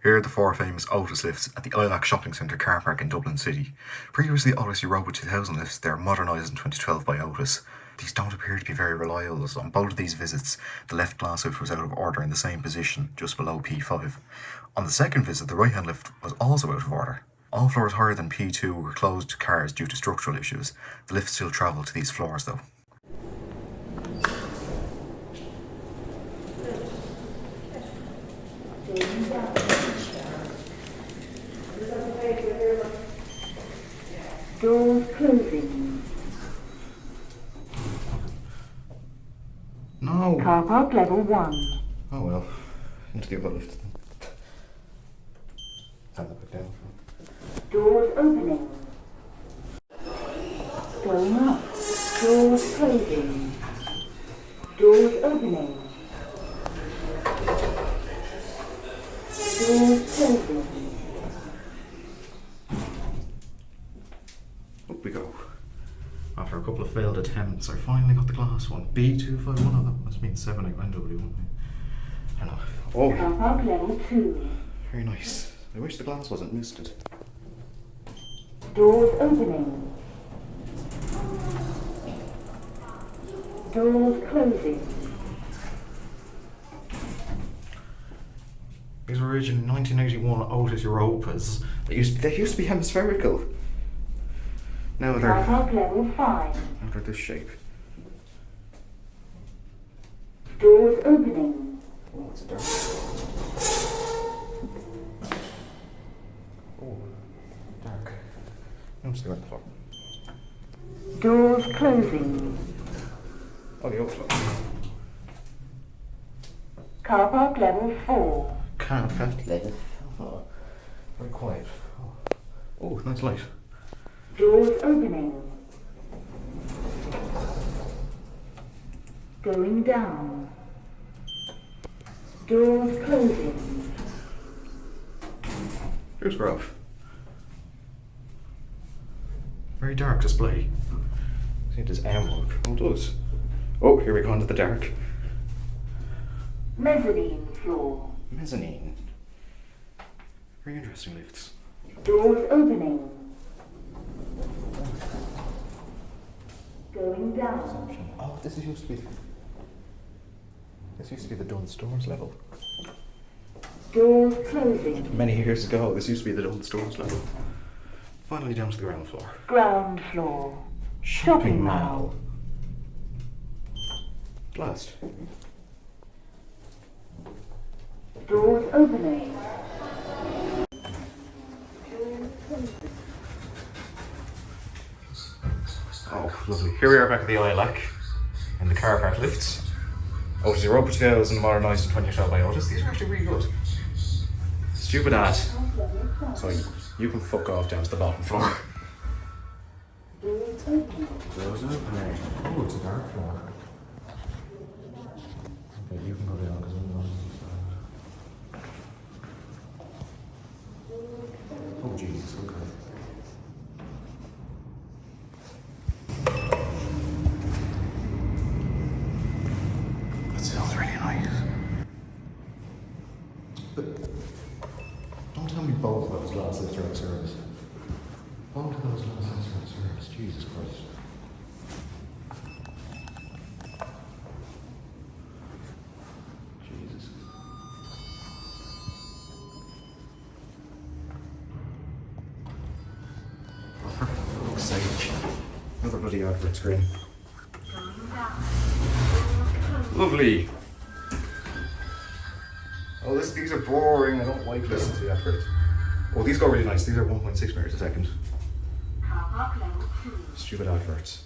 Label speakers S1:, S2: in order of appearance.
S1: Here are the four famous Otis lifts at the Ilac Shopping Centre car park in Dublin City. Previously Otis Europa 2000 lifts, they are modernised in 2012 by Otis. These don't appear to be very reliable, as on both of these visits, the left glass lift was out of order in the same position, just below P5. On the second visit, the right hand lift was also out of order. All floors higher than P2 were closed to cars due to structural issues. The lift still travelled to these floors though.
S2: Doors closing.
S1: No!
S2: Car park level 1.
S1: Oh well, into the other lift. Turn that back down.
S2: Doors opening. Going up. Doors closing. Doors opening. Doors closing.
S1: Up we go. After a couple of failed attempts, I finally got the glass one. B251 of them. Must mean 78NW. I don't know. Oh,
S2: Car park level 2.
S1: very nice. I wish the glass wasn't misted.
S2: Doors opening. Doors closing.
S1: These were originally 1981 Otis Europas. They used to be hemispherical. Now
S2: Car
S1: they're
S2: park level 5.
S1: this shape.
S2: Doors opening.
S1: Oh, it's dark. Oh, dark. I'm just going to the floor.
S2: Doors closing.
S1: Oh, the old floor.
S2: Car park level 4.
S1: Carpet level. Oh, very quiet. Oh, nice light.
S2: Doors opening. Going down. Doors closing.
S1: Here's Grove. Very dark display. See, does M work? Oh, it does. Oh, here we go into the dark.
S2: Mezzanine floor.
S1: Mezzanine. Very interesting lifts.
S2: Doors opening. Going down.
S1: Oh, this used to be the Dunn Stores level.
S2: Doors closing.
S1: Many years ago, this used to be the Dunn Stores level. Finally down to the ground floor.
S2: Ground floor. Shopping mall.
S1: Blast.
S2: Doors opening.
S1: Oh, lovely. Here we are back at the Ilac in the car park lifts. Otis Europa 2000 modernised in 2012 by Otis. These are actually really good. Stupid ad. So you can fuck off down to the bottom floor.
S2: Doors opening.
S1: Doors opening. Oh, it's a dark floor. Okay, you can go down because I'm not. Oh, Jesus, okay. That sounds really nice. But don't tell me both of those glass lifts are out of service. Both of those glass lifts are out of service. Jesus Christ. Jesus. Oh, for fuck's sake. Another bloody advert screen. Lovely. Oh, these are boring. I don't like listening to the adverts. Oh, these go really nice. These are 1.6 meters a second.
S2: Car park level 2.
S1: Stupid adverts.